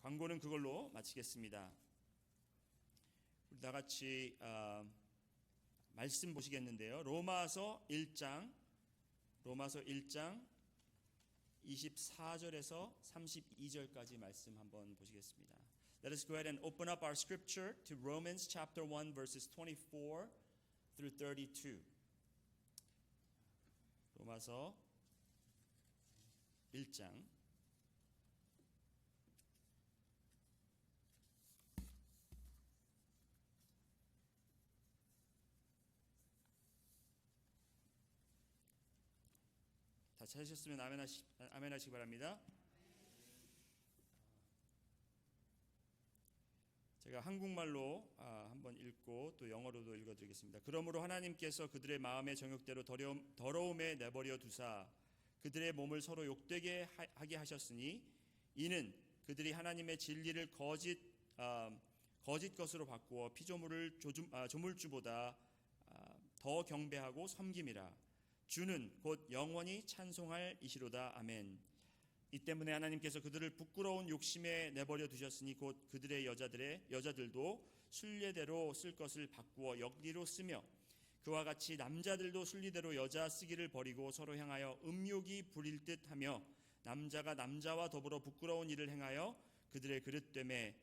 광고는 그걸로 마치겠습니다. 우리 다 같이 말씀 보시겠는데요. 로마서 1장 24절에서 32절까지 말씀 한번 보시겠습니다. Let us go ahead and open up our scripture to Romans chapter 1 verses 24 through 32. 로마서 1장 다 찾으셨으면 아멘 하시기 바랍니다. 제가 한국말로 한번 읽고 또 영어로도 읽어드리겠습니다. 그러므로 하나님께서 그들의 마음의 정욕대로 더러움에 내버려 두사 그들의 몸을 서로 욕되게 하게 하셨으니 이는 그들이 하나님의 진리를 거짓 것으로 바꾸어 피조물을 조물주보다 더 경배하고 섬김이라. 주는 곧 영원히 찬송할 이시로다. 아멘. 이 때문에 하나님께서 그들을 부끄러운 욕심에 내버려 두셨으니 곧 그들의 여자들도 순례대로 쓸 것을 바꾸어 역리로 쓰며 그와 같이 남자들도 순리대로 여자 쓰기를 버리고 서로 향하여 음욕이 부릴 듯하며 남자가 남자와 더불어 부끄러운 일을 행하여 그들의 그릇됨에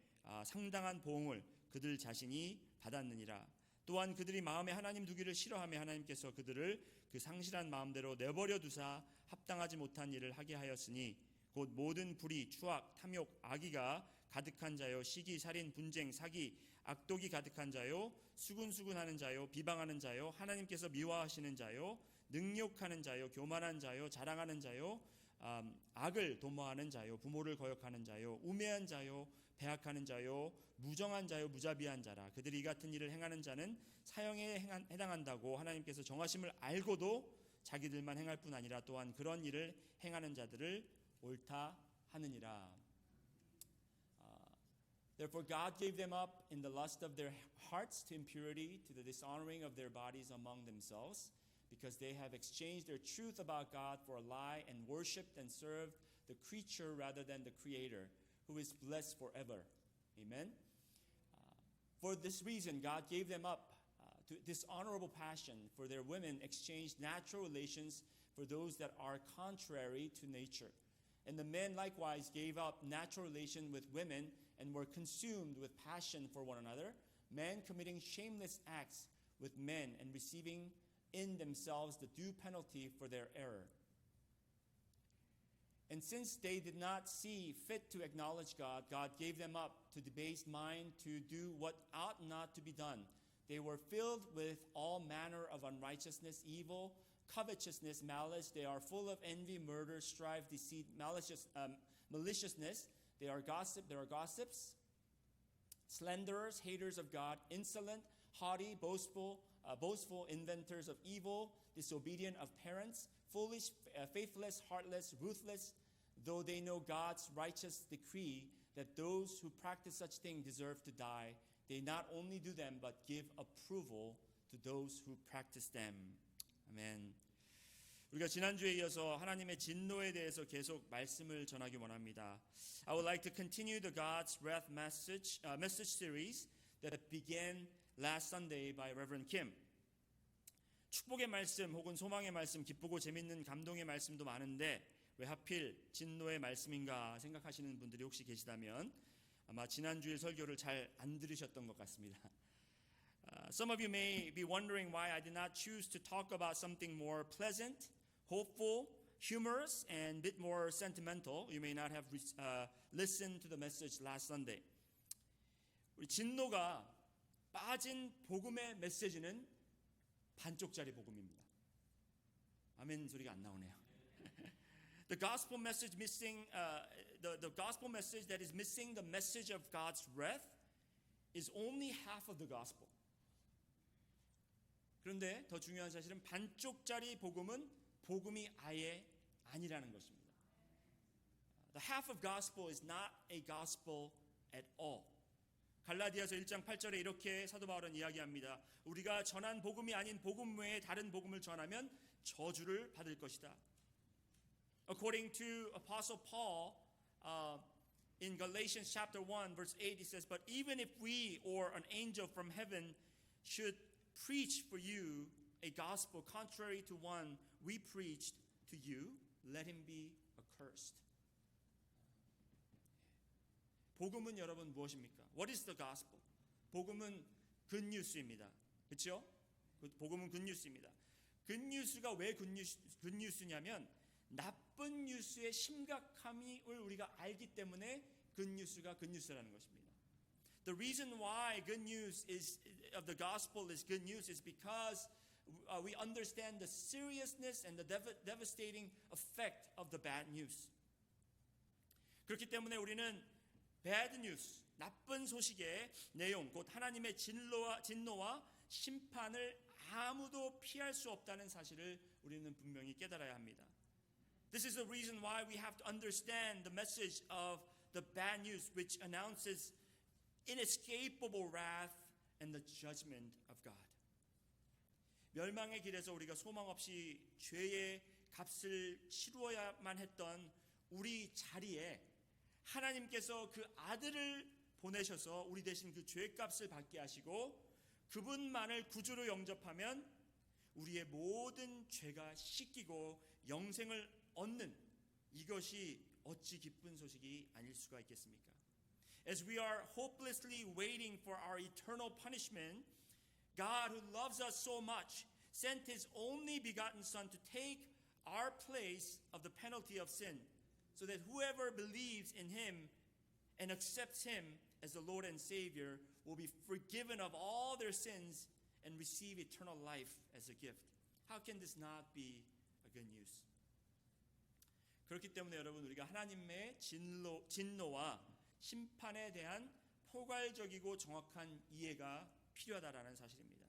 상당한 보응을 그들 자신이 받았느니라. 또한 그들이 마음에 하나님 두기를 싫어하며 하나님께서 그들을 그 상실한 마음대로 내버려 두사 합당하지 못한 일을 하게 하였으니 곧 모든 불의, 추악, 탐욕, 악의가 가득한 자요, 시기, 살인, 분쟁, 사기, 악독이 가득한 자요, 수군수군하는 자요, 비방하는 자요, 하나님께서 미워하시는 자요, 능욕하는 자요, 교만한 자요, 자랑하는 자요, 악을 도모하는 자요, 부모를 거역하는 자요, 우매한 자요, 배악하는 자요, 무정한 자요, 무자비한 자라. 그들이 이 같은 일을 행하는 자는 사형에 해당한다고 하나님께서 정하심을 알고도 자기들만 행할 뿐 아니라 또한 그런 일을 행하는 자들을 옳다 하느니라. Therefore God gave them up in the lust of their hearts to impurity, to the dishonoring of their bodies among themselves, because they have exchanged their truth about God for a lie and worshipped and served the creature rather than the Creator, who is blessed forever. Amen. For this reason, God gave them up to dishonorable passion, for their women exchanged natural relations for those that are contrary to nature. And the men likewise gave up natural relation with women and were consumed with passion for one another, men committing shameless acts with men and receiving in themselves the due penalty for their error. And since they did not see fit to acknowledge God, God gave them up to debased mind to do what ought not to be done. They were filled with all manner of unrighteousness, evil, covetousness, malice. They are full of envy, murder, strife, deceit, maliciousness. They are gossips, slanderers, haters of God, insolent, haughty, boastful, inventors of evil, disobedient of parents, foolish, faithless, heartless, ruthless, though they know God's righteous decree that those who practice such things deserve to die, they not only do them but give approval to those who practice them. 아멘. 우리가 지난주에 이어서 하나님의 진노에 대해서 계속 말씀을 전하기 원합니다. I would like to continue the God's wrath message series that began last Sunday by Reverend Kim. 축복의 말씀 혹은 소망의 말씀, 기쁘고 재밌는 감동의 말씀도 많은데 왜 하필 진노의 말씀인가 생각하시는 분들이 혹시 계시다면 아마 지난주일 설교를 잘 안 들으셨던 것 같습니다. Some of you may be wondering why I did not choose to talk about something more pleasant, hopeful, humorous, and a bit more sentimental. You may not have listened to the message last Sunday. 우리 진노가 빠진 복음의 메시지는 반쪽짜리 복음입니다. 아멘 소리가 안 나오네요. The gospel message missing, the gospel message that is missing the message of God's wrath is only half of the gospel. 그런데 더 중요한 사실은 반쪽짜리 복음은 복음이 아예 아니라는 것입니다. The half of gospel is not a gospel at all. 갈라디아서 1장 8절에 이렇게 사도 바울은 이야기합니다. 우리가 전한 복음이 아닌 복음 외에 다른 복음을 전하면 저주를 받을 것이다. According to Apostle Paul, In Galatians chapter 1 verse 8 it says, "But even if we or an angel from heaven should preach for you a gospel contrary to one we preached to you, let him be accursed." 복음은 여러분 무엇입니까? What is the gospel? 복음은 굿뉴스입니다. 그렇죠? 복음은 굿뉴스입니다. 굿뉴스가 왜 굿뉴스냐면 나쁜 뉴스의 심각함을 우리가 알기 때문에 굿뉴스가 굿뉴스라는 것입니다. The reason why good news is of the gospel is good news is because we understand the seriousness and the devastating effect of the bad news. 그렇기 때문에 우리는 bad news, 나쁜 소식의 내용, 곧 하나님의 진노와 심판을 아무도 피할 수 없다는 사실을 우리는 분명히 깨달아야 합니다. This is the reason why we have to understand the message of the bad news, which announces inescapable wrath and the judgment of God. 멸망의 길에서 우리가 소망 없이 죄의 값을 치루어야만 했던 우리 자리에 하나님께서 그 아들을 보내셔서 우리 대신 그 죄값을 받게 하시고 그분만을 구주로 영접하면 우리의 모든 죄가 씻기고 영생을 얻는 이것이 어찌 기쁜 소식이 아닐 수가 있겠습니까? As we are hopelessly waiting for our eternal punishment, God, who loves us so much, sent His only begotten Son to take our place of the penalty of sin, so that whoever believes in Him and accepts Him as the Lord and Savior will be forgiven of all their sins and receive eternal life as a gift. How can this not be a good news? 그렇기 때문에 여러분 우리가 하나님의 진노와 심판에 대한 포괄적이고 정확한 이해가 필요하다라는 사실입니다.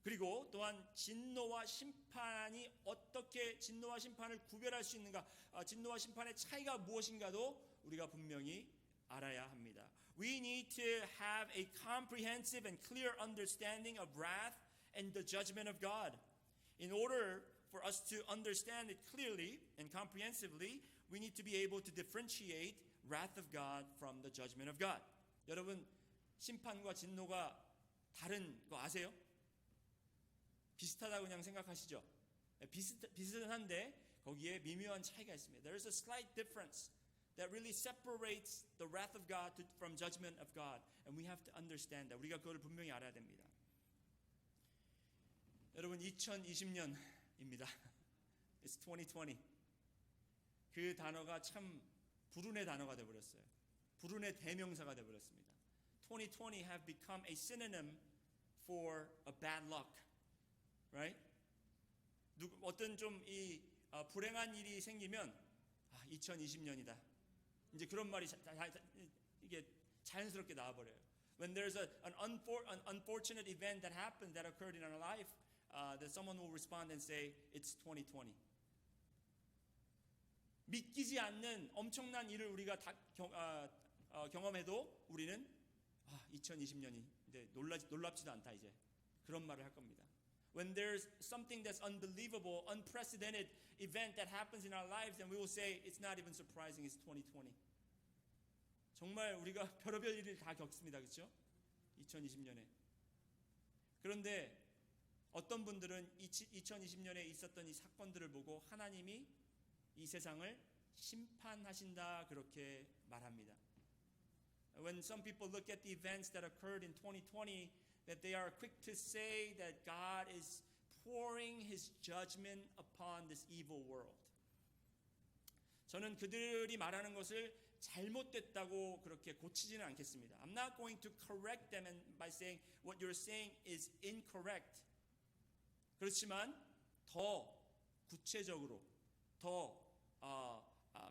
그리고 또한 진노와 심판이 어떻게 진노와 심판을 구별할 수 있는가, 진노와 심판의 차이가 무엇인가도 우리가 분명히 알아야 합니다. We need to have a comprehensive and clear understanding of wrath and the judgment of God. In order for us to understand it clearly and comprehensively, we need to be able to differentiate wrath of God from the judgment of God. 여러분, 심판과 진노가 다른 거 아세요? 비슷하다고 그냥 생각하시죠? 비슷한데 거기에 미묘한 차이가 있습니다. There is a slight difference that really separates the wrath of God from judgment of God, and we have to understand that. 우리가 그걸 분명히 알아야 됩니다. 여러분 2020년입니다. It's 2020. 그 단어가 참 불운의 단어가 되어버렸어요. 불운의 대명사가 되어버렸습니다. 2020 have become a synonym for a bad luck, right? 어떤 좀 이 불행한 일이 생기면 2020년이다. 이제 그런 말이 이게 자연스럽게 나와버려요. When there's an unfortunate event that happened that occurred in our life, that someone will respond and say, it's 2020. 믿기지 않는 엄청난 일을 우리가 경험해도 우리는 2020년이 이제 놀랍지도 않다 이제 그런 말을 할 겁니다. When there's something that's unbelievable, unprecedented event that happens in our lives, then we will say it's not even surprising. It's 2020. 정말 우리가 별의별 일을 다 겪습니다, 그렇죠? 2020년에. 그런데 어떤 분들은 2020년에 있었던 이 사건들을 보고 하나님이 이 세상을 심판하신다 그렇게 말합니다. When some people look at the events that occurred in 2020, that they are quick to say that God is pouring His judgment upon this evil world. 저는 그들이 말하는 것을 잘못됐다고 그렇게 고치지는 않겠습니다. I'm not going to correct them by saying what you're saying is incorrect. 그렇지만 더 구체적으로 더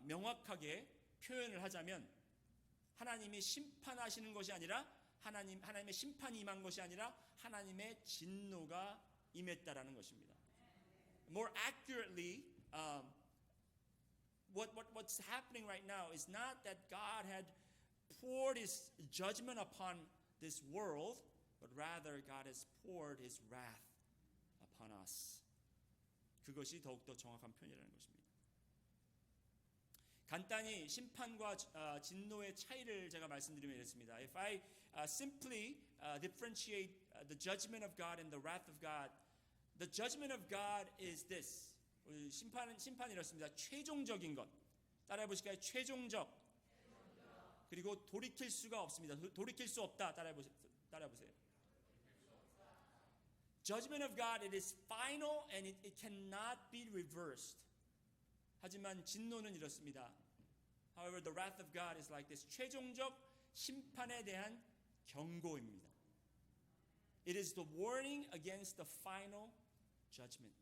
명확하게 표현을 하자면 하나님이 심판하시는 것이 아니라 하나님의 심판이 임한 것이 아니라 하나님의 진노가 임했다라는 것입니다. More accurately, what's happening right now is not that God had poured His judgment upon this world, but rather God has poured His wrath upon us. 그것이 더욱더 정확한 표현이라는 것입니다. 간단히 심판과 진노의 차이를 제가 말씀드리면 이렇습니다. If I simply differentiate the judgment of God and the wrath of God, the judgment of God is this. 심판이 이렇습니다. 최종적인 것. 따라해 보실까요? 최종적. 그리고 돌이킬 수가 없습니다. 돌이킬 수 없다. 따라해 보세요. Judgment of God, it is final and it cannot be reversed. 하지만 진노는 이렇습니다. However, the wrath of God is like this. 최종적 심판에 대한 경고입니다. It is the warning against the final judgment.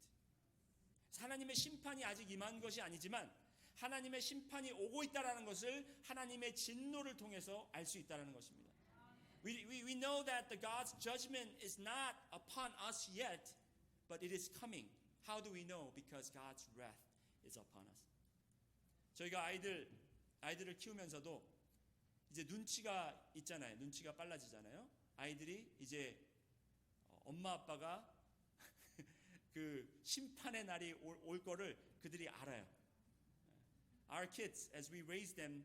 하나님의 심판이 아직 임한 것이 아니지만 하나님의 심판이 오고 있다라는 것을 하나님의 진노를 통해서 알 수 있다라는 것입니다. We know that the God's judgment is not upon us yet, but it is coming. How do we know? Because God's wrath is upon us. 저희가 아이들을 키우면서도 이제 눈치가 있잖아요. 눈치가 빨라지잖아요. 아이들이 이제 엄마 아빠가 그 심판의 날이 올 거를 그들이 알아요. Our kids, as we raise them,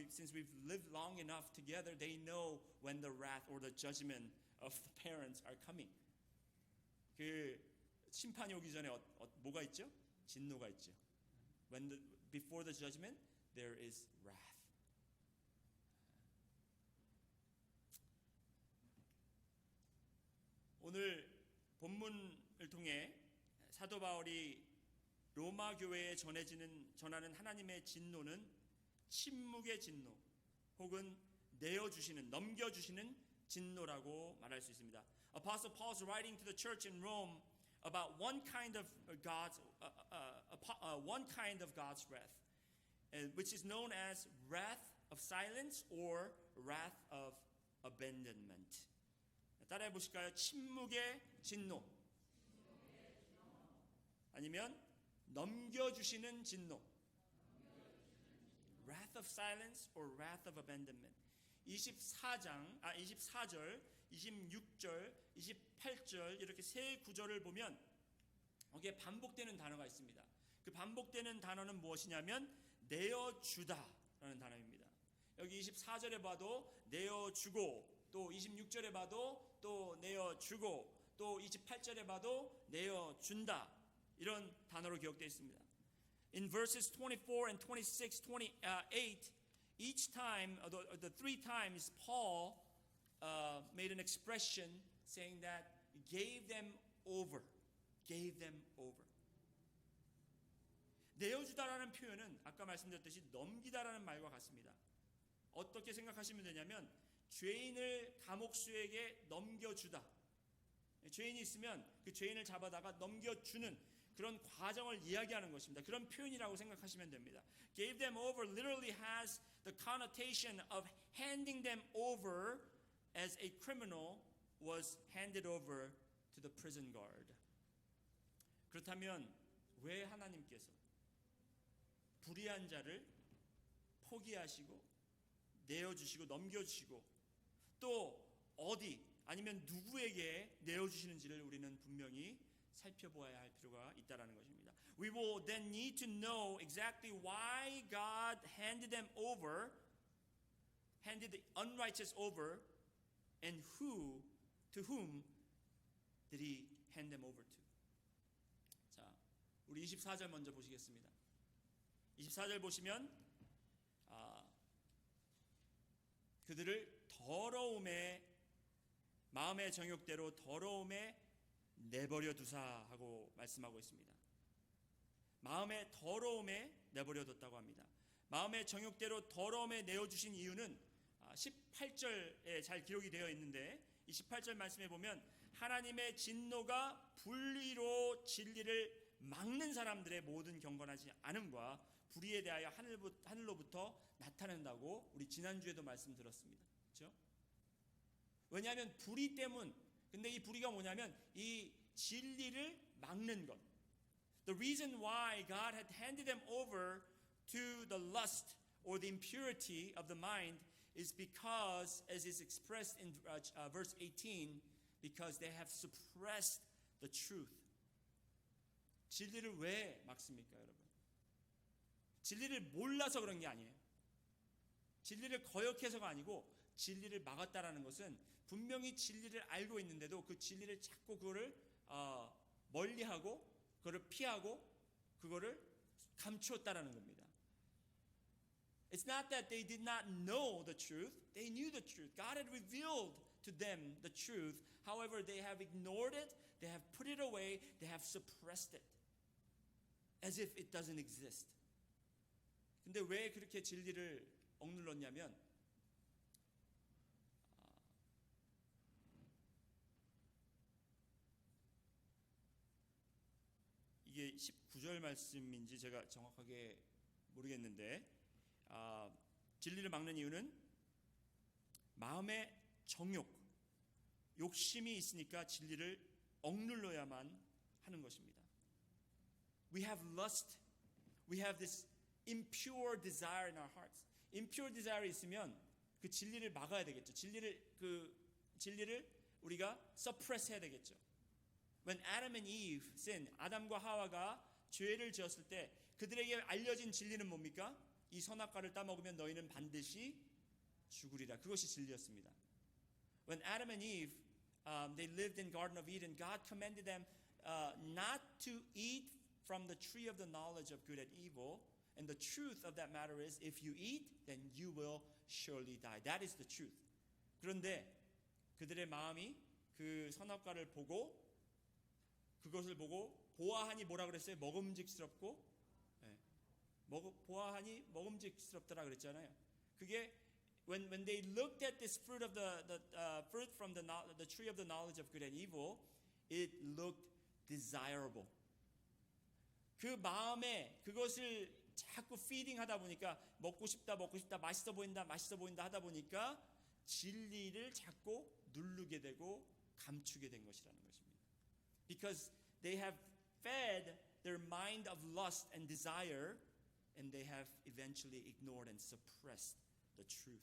since we've lived long enough together, they know when the wrath or the judgment of the parents are coming. 그 심판이 오기 전에 뭐가 있죠? 진노가 있죠. Before the judgment, there is wrath. 오늘 본문을 통해 사도 바울이 로마 교회에 전하는 하나님의 진노는 침묵의 진노 혹은 내어주시는, 넘겨주시는 진노라고 말할 수 있습니다. Apostle Paul is writing to the church in Rome about one kind of God's wrath, which is known as wrath of silence or wrath of abandonment. 따라해 보실까요? 침묵의 진노. 아니면 넘겨주시는 진노. Wrath of silence or wrath of abandonment. 24절, 26절, 28절 이렇게 세 구절을 보면 거기에 반복되는 단어가 있습니다. 그 반복되는 단어는 무엇이냐면 내어주다라는 단어입니다. 여기 24절에 봐도 내어주고 또 26절에 봐도 또 내어주고 또 28절에 봐도 내어준다. 이런 단어로 기록되어 있습니다. In verses 24 and 26, 28, each time, the three times, Paul made an expression saying that he gave them over. 내어주다라는 표현은 아까 말씀드렸듯이 넘기다라는 말과 같습니다. 어떻게 생각하시면 되냐면 죄인을 감옥수에게 넘겨주다. 죄인이 있으면 그 죄인을 잡아다가 넘겨주는 그런 과정을 이야기하는 것입니다. 그런 표현이라고 생각하시면 됩니다. Gave them over literally has the connotation of handing them over as a criminal was handed over to the prison guard. 그렇다면 왜 하나님께서 불의한 자를 포기하시고 내어주시고 넘겨주시고 또 어디 아니면 누구에게 내어주시는지를 우리는 분명히 살펴보아야 할 필요가 있다라는 것입니다. We will then need to know exactly why God handed the unrighteous over, and to whom did He hand them over to? 자, 우리 24절 먼저 보시겠습니다. 24절 보시면 그들을 더러움에 마음의 정욕대로 더러움에 내버려 두사 하고 말씀하고 있습니다. 마음의 더러움에 내버려 뒀다고 합니다. 마음의 정욕대로 더러움에 내어주신 이유는 18절에 잘 기록이 되어 있는데 이 18절 말씀에 보면 하나님의 진노가 불의로 진리를 막는 사람들의 모든 경건하지 않음과 불의에 대하여 하늘로부터 나타난다고 우리 지난주에도 말씀드렸습니다. 그렇죠? 왜냐하면 불의 때문. 근데 이 불의가 뭐냐면 이 진리를 막는 것. The reason why God had handed them over to the lust or the impurity of the mind is because, as is expressed in verse 18, because they have suppressed the truth. 진리를 왜 막습니까, 여러분? 진리를 몰라서 그런 게 아니에요. 진리를 거역해서가 아니고 진리를 막았다라는 것은 분명히 진리를 알고 있는데도 그 진리를 자꾸 그거를 멀리하고 그거를 피하고 그거를 감추었다라는 겁니다. It's not that they did not know the truth. They knew the truth. God had revealed to them the truth. However, they have ignored it. They have put it away. They have suppressed it. As if it doesn't exist. 근데 왜 그렇게 진리를 억눌렀냐면 이게 19절 말씀인지 제가 정확하게 모르겠는데 진리를 막는 이유는 마음의 정욕, 욕심이 있으니까 진리를 억눌러야만 하는 것입니다. We have lust. We have this impure desire in our hearts. impure desire 있으면 그 진리를 막아야 되겠죠. 진리를 우리가 suppress 해야 되겠죠. When Adam and Eve sinned, 아담과 하와가 죄를 지었을 때 그들에게 알려진 진리는 뭡니까? 이 선악과를 따먹으면 너희는 반드시 죽으리라. 그것이 진리였습니다. When Adam and Eve they lived in Garden of Eden, God commanded them not to eat from the tree of the knowledge of good and evil. And the truth of that matter is, if you eat, then you will surely die. That is the truth. 그런데 그들의 마음이 그 선악과를 보고 그것을 보고 보아하니 뭐라 그랬어요? 먹음직스럽고 보아하니 먹음직스럽더라 그랬잖아요. 그게 when they looked at this fruit of the fruit from the tree of the knowledge of good and evil, it looked desirable. 그 마음에 그것을 자꾸 feeding 하다 보니까 먹고 싶다 맛있어 보인다 하다 보니까 진리를 자꾸 누르게 되고 감추게 된 것이라는 것입니다. Because they have fed their mind of lust and desire, and they have eventually ignored and suppressed the truth.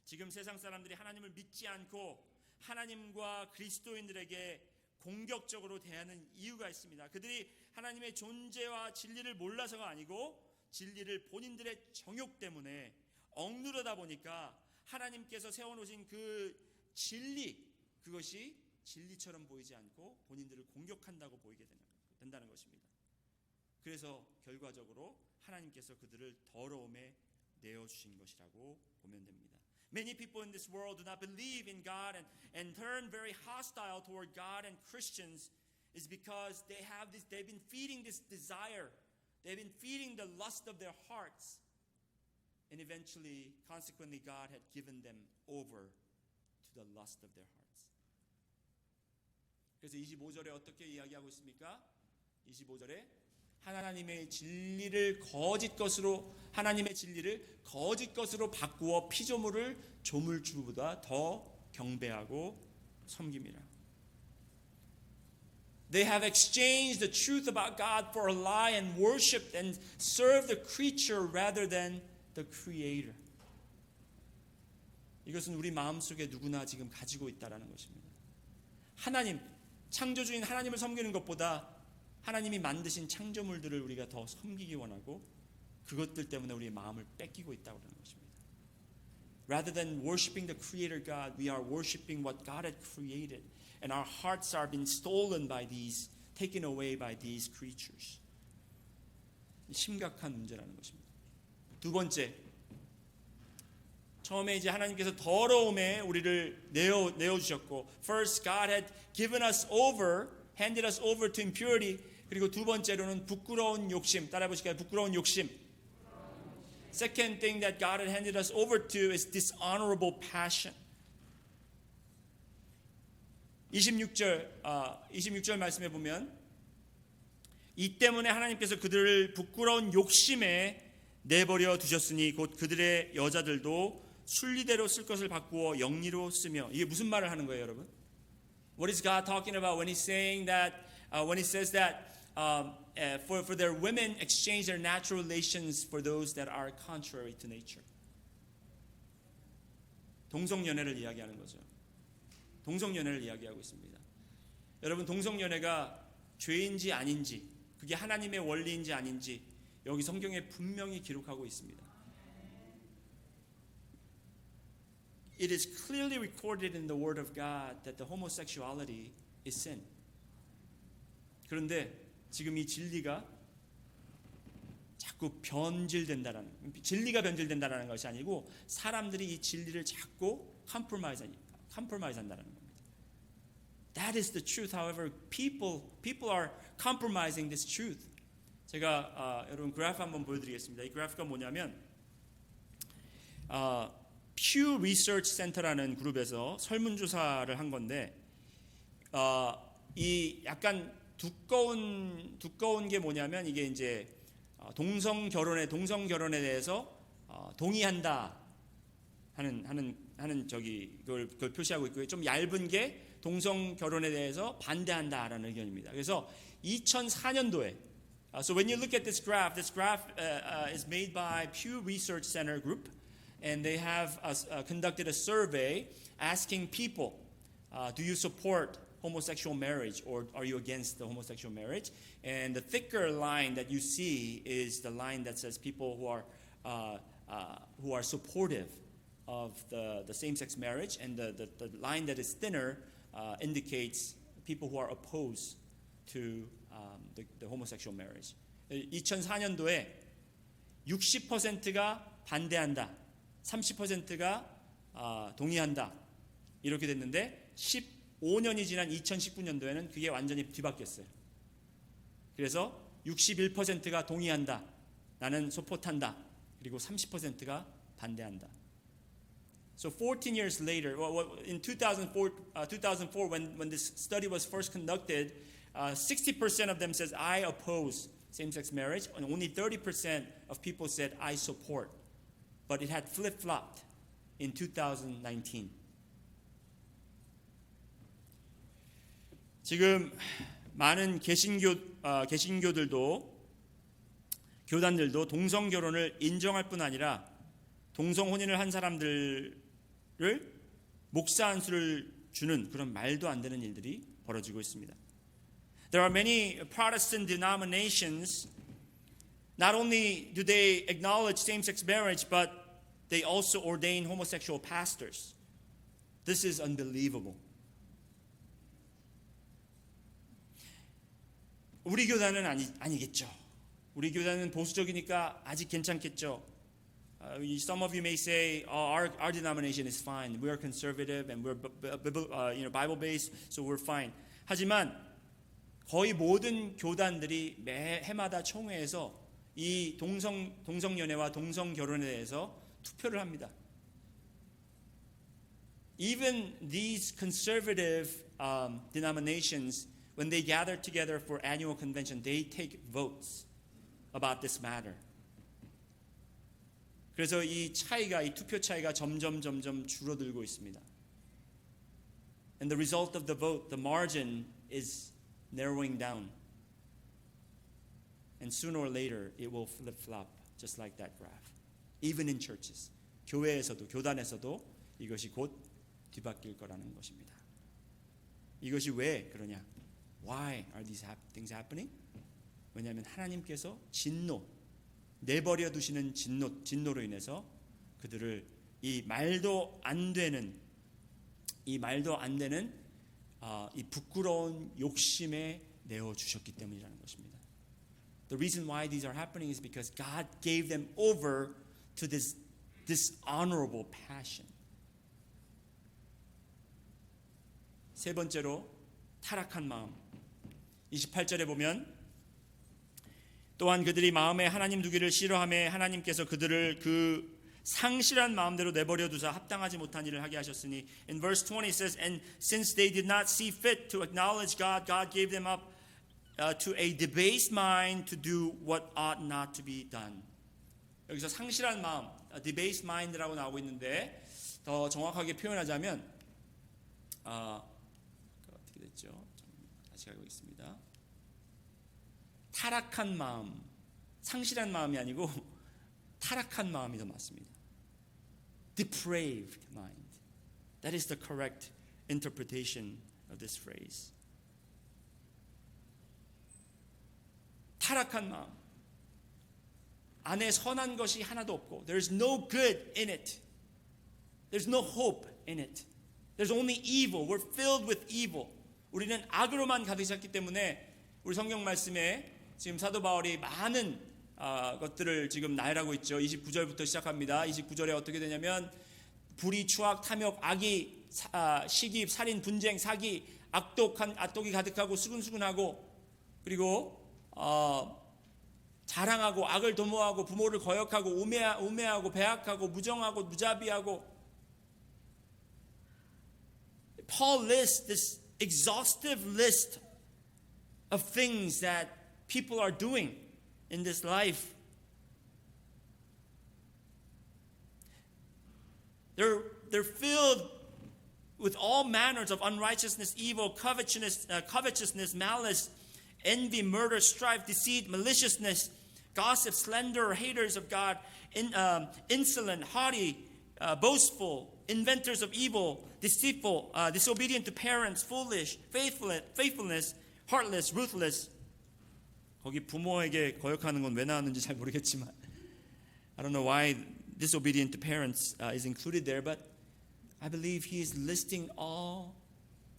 지금 세상 사람들이 하나님을 믿지 않고 하나님과 그리스도인들에게 공격적으로 대하는 이유가 있습니다. 그들이 하나님의 존재와 진리를 몰라서가 아니고 진리를 본인들의 정욕 때문에 억누르다 보니까 하나님께서 세워놓으신 그 진리, 그것이 진리처럼 보이지 않고 본인들을 공격한다고 보이게 된다는 것입니다. 그래서 결과적으로 하나님께서 그들을 더러움에 내어주신 것이라고 보면 됩니다. Many people in this world do not believe in God and turn very hostile toward God and Christians is because they've been feeding this desire. They've been feeding the lust of their hearts. And eventually, consequently, God had given them over to the lust of their hearts. 그래서 25절에 어떻게 이야기하고 있습니까? 25절에 하나님의 진리를 거짓 것으로 바꾸어 피조물을 조물주보다 더 경배하고 섬깁니다. They have exchanged the truth about God for a lie and worshipped and served the creature rather than the Creator. 이것은 우리 마음속에 누구나 지금 가지고 있다라는 것입니다. 하나님, 창조주인 하나님을 섬기는 것보다 하나님이 만드신 창조물들을 우리가 더 섬기기 원하고 그것들 때문에 우리의 마음을 뺏기고 있다고 하는 것입니다. Rather than worshiping the Creator God, we are worshiping what God had created, and our hearts are being stolen by these, taken away by these creatures. 심각한 문제라는 것입니다. 두 번째, 처음에 이제 하나님께서 더러움에 우리를 내어 주셨고, first God had given us over, handed us over to impurity. 그리고 두 번째로는 부끄러운 욕심. 따라해 보실까요? 부끄러운 욕심. Second thing that God had handed us over to is dishonorable passion. 26절 말씀해 보면 이 때문에 하나님께서 그들을 부끄러운 욕심에 내버려 두셨으니 곧 그들의 여자들도 순리대로 쓸 것을 바꾸어 영리로 쓰며. 이게 무슨 말을 하는 거예요, 여러분? What is God talking about when He's saying that? When He says that for their women exchange their natural relations for those that are contrary to nature. 동성연애를 이야기하는 거죠. 동성연애를 이야기하고 있습니다. 여러분, 동성연애가 죄인지 아닌지, 그게 하나님의 원리인지 아닌지, 여기 성경에 분명히 기록하고 있습니다. It is clearly recorded in the Word of God that the homosexuality is sin. 그런데 지금 이 진리가 자꾸 진리가 변질된다라는 것이 아니고 사람들이 이 진리를 자꾸 compromise한다는 겁니다. That is the truth. However, people are compromising this truth. 제가 여러분 그래프 한번 보여드리겠습니다. 이 그래프가 뭐냐면 Pew Research Center라는 그룹에서 설문조사를 한 건데 이 약간 두꺼운 게 뭐냐면 이게 이제 동성 결혼에 대해서 동의한다 하는 그걸 표시하고 있고요. 좀 얇은 게 동성 결혼에 대해서 반대한다라는 의견입니다. 그래서 2004년도에 so when you look at this graph is made by Pew Research Center Group, and they have conducted a survey asking people, do you support homosexual marriage or are you against the homosexual marriage? And the thicker line that you see is the line that says people who are supportive of the same-sex marriage, and the line that is thinner indicates people who are opposed to the homosexual marriage. 2004년도에 60%가 반대한다, 30%가 동의한다 이렇게 됐는데 15년이 지난 2019년도에는 그게 완전히 뒤바뀌었어요. 그래서 61%가 동의한다, 나는 소포한다, 그리고 30%가 반대한다. So 14 years later, in 2004 when this study was first conducted, 60% of them says I oppose same-sex marriage, and only 30% of people said I support. But it had flip-flopped in 2019. 지금 많은 교단들도 동성 결혼을 인정할 뿐 아니라 동성 혼인을 한 사람들을 목사 안수를 주는 그런 말도 안 되는 일들이 벌어지고 있습니다. There are many Protestant denominations. Not only do they acknowledge same-sex marriage, but they also ordain homosexual pastors. This is unbelievable. 우리 교단은 아니겠죠. 우리 교단은 보수적이니까 아직 괜찮겠죠. Some of you may say, our denomination is fine. We are conservative and we're Bible-based, so we're fine. 하지만 거의 모든 교단들이 해마다 총회에서 이 동성연애와 동성결혼에 대해서 투표를 합니다. Even these conservative denominations, when they gather together for annual convention, they take votes about this matter. 그래서 이 투표 차이가 점점 줄어들고 있습니다. And the result of the vote, the margin is narrowing down. And sooner or later, it will flip-flop, just like that graph. Even in churches, 교단에서도 이것이 곧 뒤바뀔 거라는 것입니다. 이것이 왜 그러냐? Why are these things happening? 왜냐하면 하나님께서 내버려 두시는 진노로 인해서 그들을 이 말도 안 되는 이 부끄러운 욕심에 내어 주셨기 때문이라는 것입니다. The reason why these are happening is because God gave them over to this dishonorable passion. 세 번째로 타락한 마음. 28절에 보면 또한 그들이 마음에 하나님 두기를 싫어하며 하나님께서 그들을 그 상실한 마음대로 내버려 두사 합당하지 못한 일을 하게 하셨으니 in verse 20 it says and since they did not see fit to acknowledge God, God gave them up to a debased mind to do what ought not to be done. 여기서 상실한 마음, debased mind라고 나오고 있는데 더 정확하게 표현하자면 어떻게 됐죠? 다시 가고 있습니다. 타락한 마음, 상실한 마음이 아니고 타락한 마음이 더 맞습니다. Depraved mind. That is the correct interpretation of this phrase. 타락한 마음. 안에 선한 것이 하나도 없고 there's no good in it. There's no hope in it. There's only evil. We're filled with evil. 우리는 악으로만 가득 찼기 때문에 우리 성경 말씀에 지금 사도 바울이 많은 것들을 지금 나열하고 있죠. 29절부터 시작합니다. 29절에 어떻게 되냐면 불의, 추악, 탐욕, 악의, 시기, 살인, 분쟁, 사기, 악독이 가득하고 수근수근하고 그리고 자랑하고 악을 도모하고 부모를 거역하고 우매하고 배악하고 무정하고 무자비하고 Paul lists this exhaustive list of things that people are doing in this life. They're filled with all manners of unrighteousness, evil, covetousness, malice, envy, murder, strife, deceit, maliciousness, gossip, slander, haters of God, insolent, haughty, boastful, inventors of evil, deceitful, disobedient to parents, foolish, faithfulness, heartless, ruthless. 거기 부모에게 거역하는 건 왜 나왔는지 잘 모르겠지만 I don't know why disobedient to parents is included there, but I believe he is listing all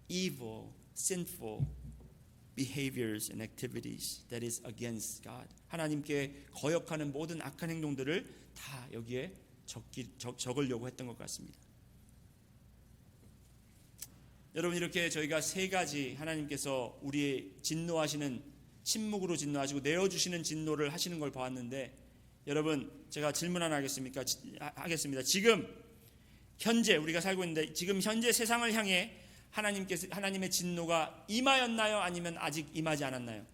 evil, sinful behaviors and activities that is against God. 하나님께 거역하는 모든 악한 행동들을 다 여기에 적으려고 했던 것 같습니다. 여러분 이렇게 저희가 세 가지 하나님께서 우리의 진노하시는 침묵으로 진노하시고 내어주시는 진노를 하시는 걸 보았는데 여러분 제가 질문 하나 하겠습니다. 지금 현재 우리가 살고 있는데 지금 현재 세상을 향해 하나님의 진노가 임하였나요? 아니면 아직 임하지 않았나요?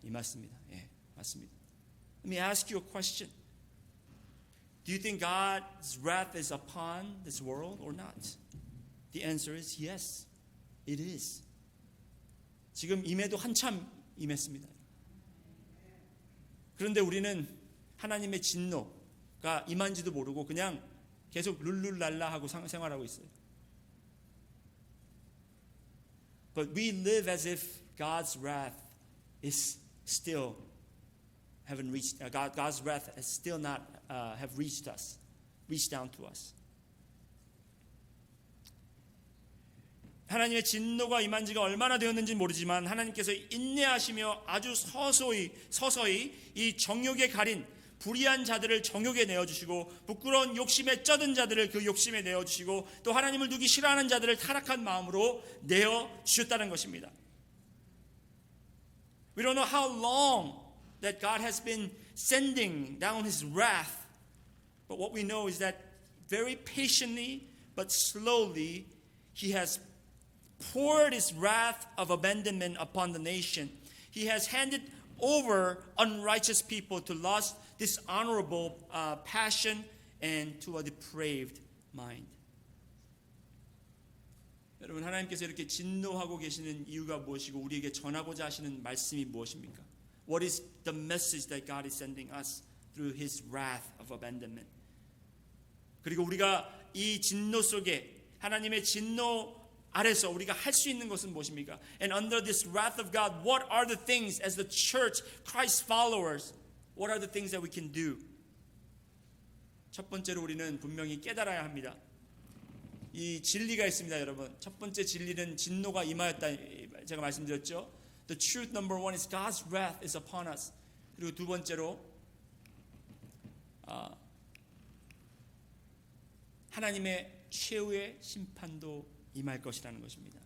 임했습니다. 예, 맞습니다. Let me ask you a question. Do you think God's wrath is upon this world or not? The answer is yes, it is. 지금 임해도 한참 임했습니다. 그런데 우리는 하나님의 진노가 임한지도 모르고 그냥 계속 룰룰랄라 하고 생활하고 있어요. But we live as if God's wrath is still haven't reached. God's wrath has still not have reached down to us. 하나님의 진노가 임한 지가 얼마나 되었는지 모르지만 하나님께서 인내하시며 아주 서서히 이 정욕에 가린 불의한 자들을 정욕에 내어주시고 부끄러운 욕심에 쩌든 자들을 그 욕심에 내어주시고 또 하나님을 두기 싫어하는 자들을 타락한 마음으로 내어주셨다는 것입니다. We don't know how long that God has been sending down His wrath, but what we know is that very patiently but slowly He has poured His wrath of abandonment upon the nation. He has handed over unrighteous people to lust, dishonorable passion, and to a depraved mind. 여러분 하나님께서 이렇게 진노하고 계시는 이유가 무엇이고 우리에게 전하고자 하시는 말씀이 무엇입니까? What is the message that God is sending us through His wrath of abandonment? 그리고 우리가 이 진노 속에 하나님의 진노 아래서 우리가 할 수 있는 것은 무엇입니까? And under this wrath of God, what are the things as the church, Christ followers, what are the things that we can do? 첫 번째로 우리는 분명히 깨달아야 합니다. 이 진리가 있습니다, 여러분. 첫 번째 진리는 진노가 임하였다. 제가 말씀드렸죠. The truth number one is God's wrath is upon us. 그리고 두 번째로 하나님의 최후의 심판도 임할 것이라는 것입니다.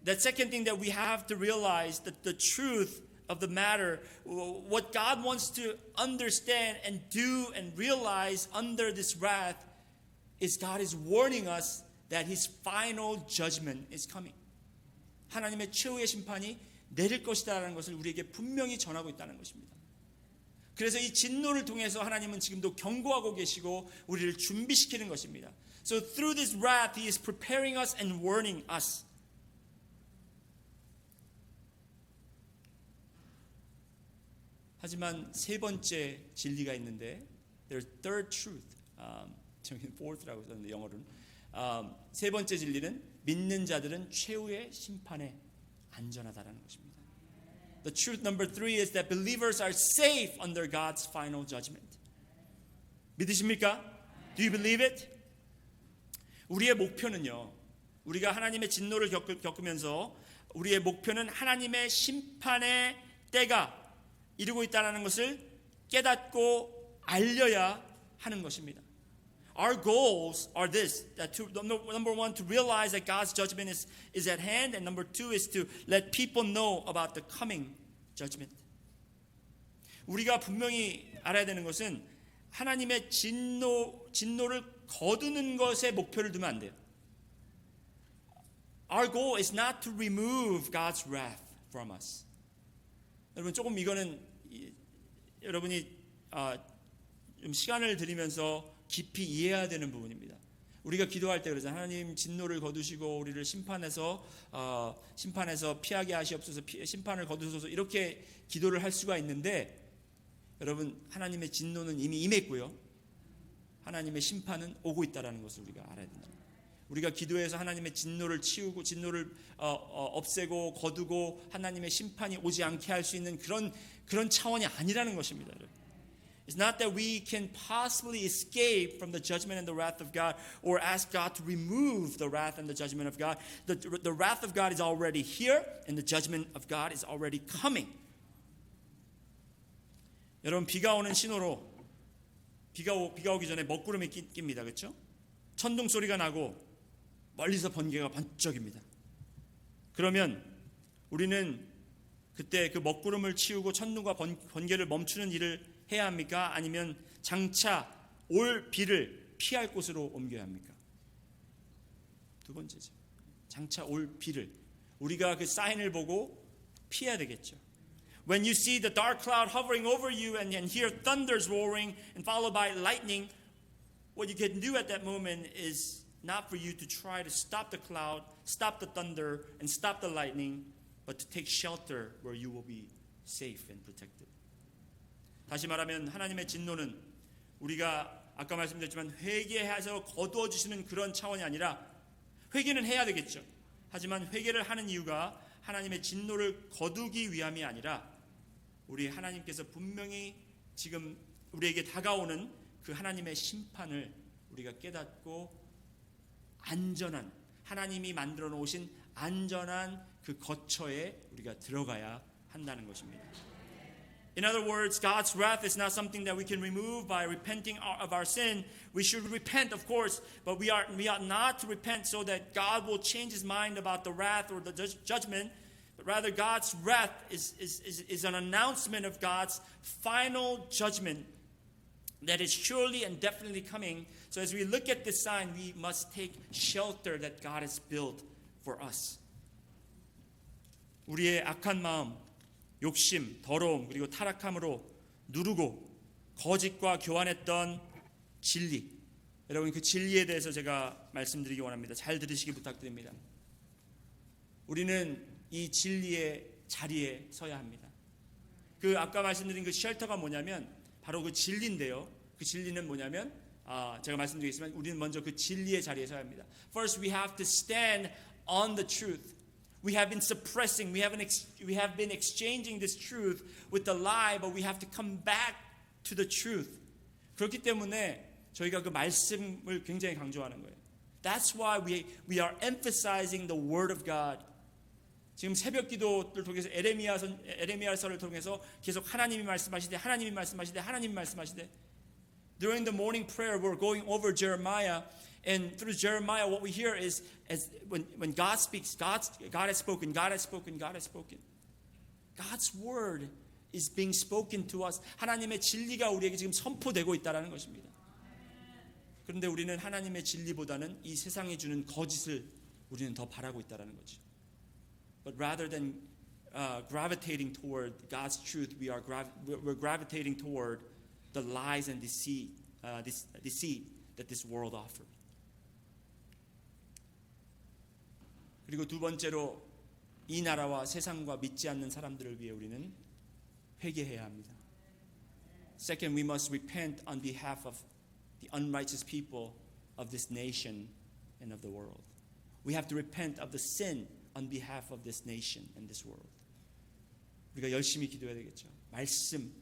The second thing that we have to realize that the truth of the matter, what God wants to understand and do and realize under this wrath is God is warning us that His final judgment is coming. 하나님의 최후의 심판이 내릴 것이다라는 것을 우리에게 분명히 전하고 있다는 것입니다. 그래서 이 진노를 통해서 하나님은 지금도 경고하고 계시고 우리를 준비시키는 것입니다. So through this wrath, He is preparing us and warning us. 하지만 세 번째 진리가 있는데, there's third truth. 저기 fourth라고 썼는데 영어로는 세 번째 진리는 믿는 자들은 최후의 심판에 안전하다라는 것입니다. The truth number 3 is that believers are safe under God's final judgment. 믿으십니까? Do you believe it? 우리의 목표는요. 우리가 하나님의 진노를 겪으면서 우리의 목표는 하나님의 심판의 때가 이르고 있다는 것을 깨닫고 알려야 하는 것입니다. Our goals are this: that number one, to realize that God's judgment is at hand, and number two is to let people know about the coming judgment. 우리가 분명히 알아야 되는 것은 하나님의 진노를 거두는 것에 목표를 두면 안 돼요. Our goal is not to remove God's wrath from us. 여러분 조금 이거는 여러분이 좀 시간을 들이면서 깊이 이해해야 되는 부분입니다. 우리가 기도할 때 그러잖아요. 하나님 진노를 거두시고 우리를 심판에서 피하게 하시옵소서, 심판을 거두소서, 이렇게 기도를 할 수가 있는데, 여러분 하나님의 진노는 이미 임했고요. 하나님의 심판은 오고 있다는 것을 우리가 알아야 된다. 우리가 기도해서 하나님의 진노를 치우고 진노를 없애고 거두고 하나님의 심판이 오지 않게 할 수 있는 그런 차원이 아니라는 것입니다. It's not that we can possibly escape from the judgment and the wrath of God or ask God to remove the wrath and the judgment of God. The wrath of God is already here and the judgment of God is already coming. 여러분 비가 오는 신호로 비가 오기 전에 먹구름이 낍니다. 그렇죠? 천둥 소리가 나고 멀리서 번개가 번쩍입니다. 그러면 우리는 그때 그 먹구름을 치우고 천둥과 번개를 멈추는 일을 해야 합니까? 아니면 장차 올 비를 피할 곳으로 옮겨야 합니까? 두 번째죠. 장차 올 비를 우리가 그 사인을 보고 피해야 되겠죠. When you see the dark cloud hovering over you and hear thunders roaring and followed by lightning, what you can do at that moment is not for you to try to stop the cloud, stop the thunder, and stop the lightning, but to take shelter where you will be safe and protected. 다시 말하면 하나님의 진노는 우리가 아까 말씀드렸지만 회개해서 거두어 주시는 그런 차원이 아니라, 회개는 해야 되겠죠. 하지만 회개를 하는 이유가 하나님의 진노를 거두기 위함이 아니라 우리 하나님께서 분명히 지금 우리에게 다가오는 그 하나님의 심판을 우리가 깨닫고 안전한, 하나님이 만들어 놓으신 안전한 그 거처에 우리가 들어가야 한다는 것입니다. In other words, God's wrath is not something that we can remove by repenting of our sin. We should repent, of course, but we ought not to repent so that God will change his mind about the wrath or the judgment. But rather, God's wrath is an announcement of God's final judgment that is surely and definitely coming. So as we look at this sign, we must take shelter that God has built for us. 우리의 악한 마음, 욕심, 더러움, 그리고 타락함으로 누르고 거짓과 교환했던 진리, 여러분 그 진리에 대해서 제가 말씀드리기 원합니다. 잘 들으시기 부탁드립니다. 우리는 이 진리의 자리에 서야 합니다. 그 아까 말씀드린 그 쉘터가 뭐냐면 바로 그 진리인데요. 그 진리는 뭐냐면 제가 말씀드리겠지만 우리는 먼저 그 진리의 자리에 서야 합니다. First, we have to stand on the truth. We have been suppressing, we have been exchanging this truth with the lie, but we have to come back to the truth. 그렇기 때문에 저희가 그 말씀을 굉장히 강조하는 거예요. That's why we are emphasizing the word of God. 지금 새벽 기도를 통해서 에레미야서를 통해서 계속 하나님이 말씀하시되 하나님이 말씀하시되 하나님이 말씀하시되 During the morning prayer we're going over Jeremiah. And through Jeremiah, what we hear is when God speaks, God has spoken, God has spoken, God has spoken. God's word is being spoken to us. 하나님의 진리가 우리에게 지금 선포되고 있다는 것입니다. 그런데 우리는 하나님의 진리보다는 이 세상이 주는 거짓을 우리는 더 바라고 있다는 거죠. But rather than gravitating toward God's truth, we're gravitating toward the lies and deceit that this world offers. 그리고 두 번째로 이 나라와 세상과 믿지 않는 사람들을 위해 우리는 회개해야 합니다. Second, we must repent on behalf of the unrighteous people of this nation and of the world. We have to repent of the sin on behalf of this nation and this world. 우리가 열심히 기도해야 되겠죠. 말씀,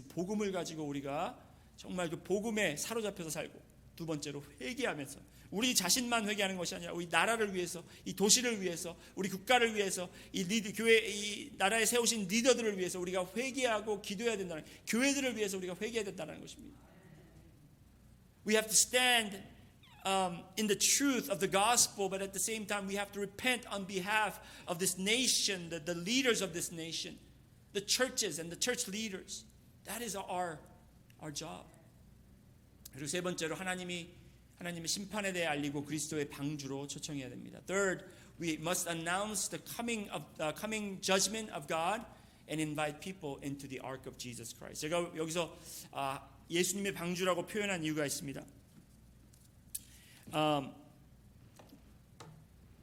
복음을 가지고 우리가 정말 그 복음에 사로잡혀서 살고, 두 번째로 회개하면서 우리 자신만 회개하는 것이 아니라 우리 나라를 위해서, 이 도시를 위해서, 우리 국가를 위해서, 이 나라에 세우신 리더들을 위해서 우리가 회개하고 기도해야 된다는, 교회들을 위해서 우리가 회개해야 된다는 것입니다. We have to stand in the truth of the gospel, but at the same time we have to repent on behalf of this nation, the leaders of this nation, the churches and the church leaders. That is our job. 그리고 세 번째로 하나님의 심판에 대해 알리고 그리스도의 방주로 초청해야 됩니다. Third, we must announce the coming judgment of God and invite people into the ark of Jesus Christ. 제가 여기서 예수님의 방주라고 표현한 이유가 있습니다.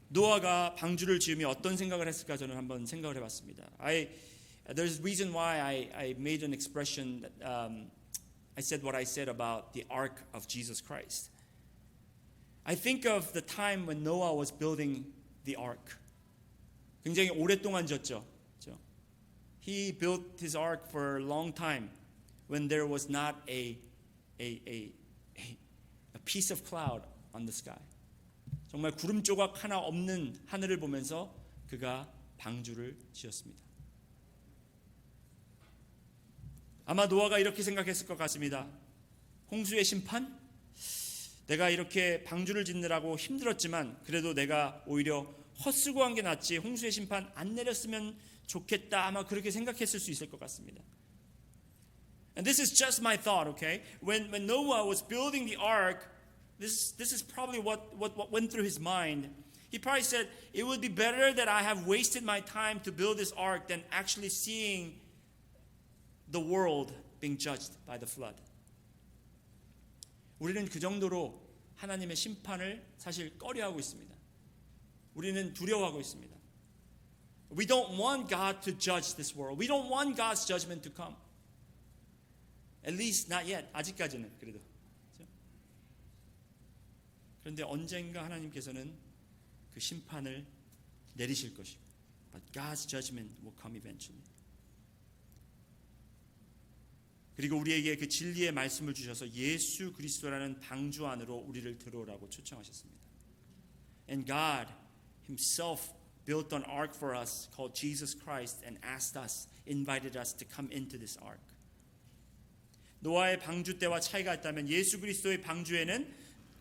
노아가 방주를 지으며 어떤 생각을 했을까 저는 한번 생각을 해봤습니다. There's a reason why I made an expression that I said what I said about the ark of Jesus Christ. I think of the time when Noah was building the ark. 굉장히 오랫동안 지었죠. He built his ark for a long time when there was not a piece of cloud on the sky. 정말 구름 조각 하나 없는 하늘을 보면서 그가 방주를 지었습니다. 아마 노아가 이렇게 생각했을 것 같습니다. 홍수의 심판? 내가 이렇게 방주를 짓느라고 힘들었지만 그래도 내가 오히려 헛수고한 게 낫지 홍수의 심판 안 내렸으면 좋겠다. 아마 그렇게 생각했을 수 있을 것 같습니다. And this is just my thought, okay? When Noah was building the ark, this is probably what went through his mind. He probably said, it would be better that I have wasted my time to build this ark than actually seeing the world being judged by the flood. 우리는 그 정도로 하나님의 심판을 사실 꺼려하고 있습니다. 우리는 두려워하고 있습니다. We don't want God to judge this world. We don't want God's judgment to come. At least not yet. 아직까지는 그래도. 그렇죠? 그런데 언젠가 하나님께서는 그 심판을 내리실 것이고, but God's judgment will come eventually. 그리고 우리에게 그 진리의 말씀을 주셔서 예수 그리스도라는 방주 안으로 우리를 들어오라고 초청하셨습니다. And God Himself built an ark for us called Jesus Christ and asked us, invited us to come into this ark. 노아의 방주 때와 차이가 있다면 예수 그리스도의 방주에는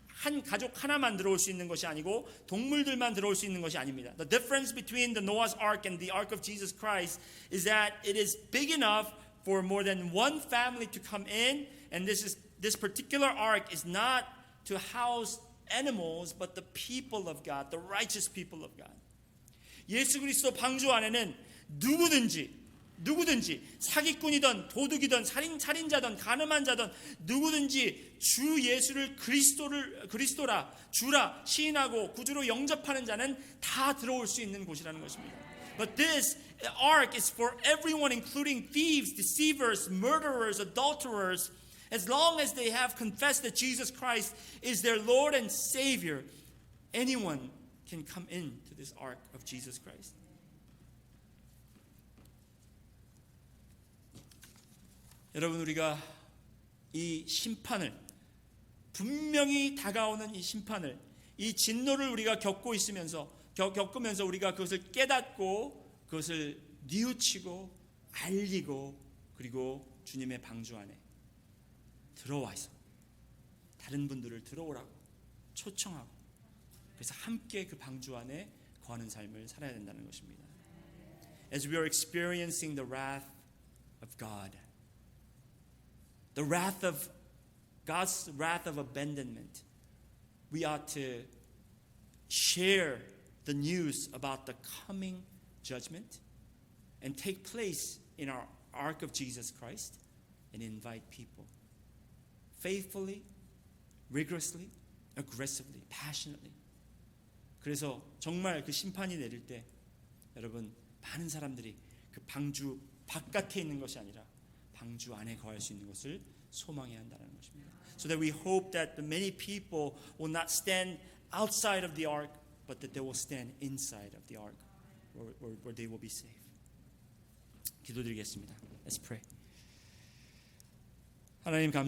한 가족 하나만 들어올 수 있는 것이 아니고 동물들만 들어올 수 있는 것이 아닙니다. The difference between the Noah's ark and the ark of Jesus Christ is that it is big enough for more than one family to come in, and this particular ark is not to house animals, but the people of God, the righteous people of God. 예수 그리스도 방주 안에는 누구든지 사기꾼이든 도둑이든 살인자든 가늠한 자든 누구든지 주 예수를 그리스도라 주라 시인하고 구주로 영접하는 자는 다 들어올 수 있는 곳이라는 것입니다. But this ark is for everyone, including thieves, deceivers, murderers, adulterers. As long as they have confessed that Jesus Christ is their Lord and Savior, anyone can come into this ark of Jesus Christ. 여러분, 우리가 이 심판을, 분명히 다가오는 이 심판을, 이 진노를 우리가 겪으면서 우리가 그것을 깨닫고 그것을 뉘우치고 알리고 그리고 주님의 방주 안에 들어와서 다른 분들을 들어오라고 초청하고 그래서 함께 그 방주 안에 거하는 삶을 살아야 된다는 것입니다. As we are experiencing the wrath of God, the wrath of God's wrath of abandonment, we ought to share the news about the coming judgment and take place in our ark of Jesus Christ and invite people faithfully, rigorously, aggressively, passionately. 그래서 정말 그 심판이 내릴 때 여러분 많은 사람들이 그 방주 바깥에 있는 것이 아니라 방주 안에 거할 수 있는 것을 소망해야 한다는 것입니다. So that we hope that the many people will not stand outside of the ark, but that they will stand inside of the ark, where they will be safe. 기도드리겠습니다. Let's pray. 하나님 감사합니다.